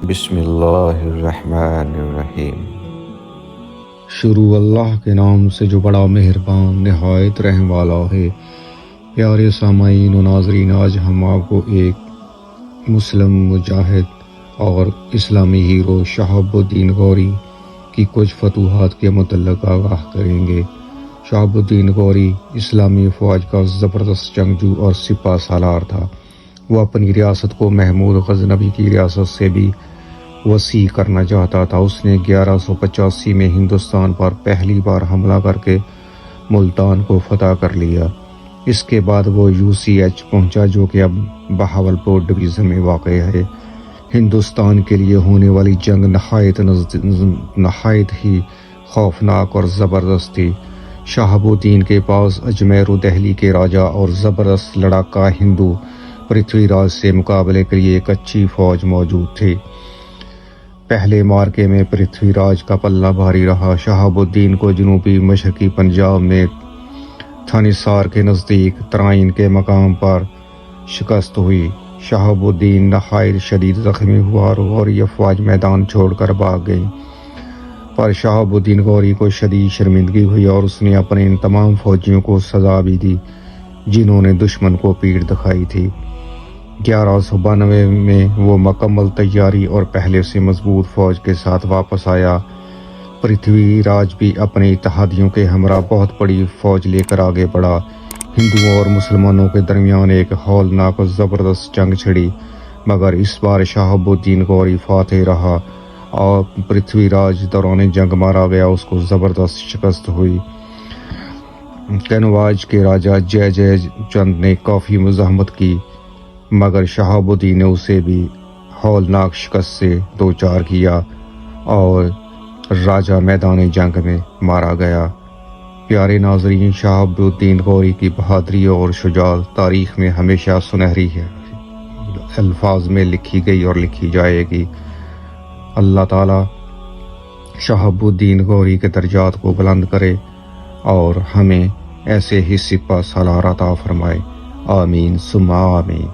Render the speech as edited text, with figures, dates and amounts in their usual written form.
بسم اللہ الرحمن الرحیم۔ شروع اللہ کے نام سے جو بڑا مہربان نہایت رحم والا ہے۔ پیارے سامعین و ناظرین، آج ہم آپ کو ایک مسلم مجاہد اور اسلامی ہیرو شہاب الدین غوری کی کچھ فتوحات کے متعلق آگاہ کریں گے۔ شہاب الدین غوری اسلامی فوج کا زبردست جنگجو اور سپہ سالار تھا۔ وہ اپنی ریاست کو محمود غزنوی کی ریاست سے بھی وسیع کرنا چاہتا تھا۔ اس نے 1185 میں ہندوستان پر پہلی بار حملہ کر کے ملتان کو فتح کر لیا۔ اس کے بعد وہ UCH پہنچا، جو کہ اب بہاولپور ڈویژن میں واقع ہے۔ ہندوستان کے لیے ہونے والی جنگ نہایت ہی خوفناک اور زبردست تھی۔ شہاب الدین کے پاس اجمیر و دہلی کے راجہ اور زبردست لڑاکا ہندو پرتھوی راج سے مقابلے کے لیے ایک اچھی فوج موجود تھی۔ پہلے مارکے میں پرتھوی راج کا پلہ بھاری رہا۔ شہاب الدین کو جنوبی مشرقی پنجاب میں تھانیسار کے نزدیک ترائن کے مقام پر شکست ہوئی۔ شہاب الدین نہایت شدید زخمی ہوا اور یہ فوج میدان چھوڑ کر بھاگ گئی۔ پر شہاب الدین غوری کو شدید شرمندگی ہوئی اور اس نے اپنے ان تمام فوجیوں کو سزا بھی دی جنہوں نے دشمن کو پیٹ دکھائی تھی۔ 1192 میں وہ مکمل تیاری اور پہلے سے مضبوط فوج کے ساتھ واپس آیا۔ پرتھوی راج بھی اپنے اتحادیوں کے ہمراہ بہت بڑی فوج لے کر آگے بڑھا۔ ہندوؤں اور مسلمانوں کے درمیان ایک ہولناک اور زبردست جنگ چھڑی، مگر اس بار شہاب الدین غوری فاتح رہا اور پرتھوی راج دوران جنگ مارا گیا۔ اس کو زبردست شکست ہوئی۔ کنواج کے راجہ جے چند نے کافی مزاحمت کی، مگر شہاب الدین نے اسے بھی ہولناک شکست سے دوچار کیا اور راجہ میدان جنگ میں مارا گیا۔ پیارے ناظرین، شہاب الدین غوری کی بہادری اور شجاعت تاریخ میں ہمیشہ سنہری ہے الفاظ میں لکھی گئی اور لکھی جائے گی۔ اللہ تعالی شہاب الدین غوری کے درجات کو بلند کرے اور ہمیں ایسے ہی سپہ سالار عطا فرمائے۔ آمین ثم آمین۔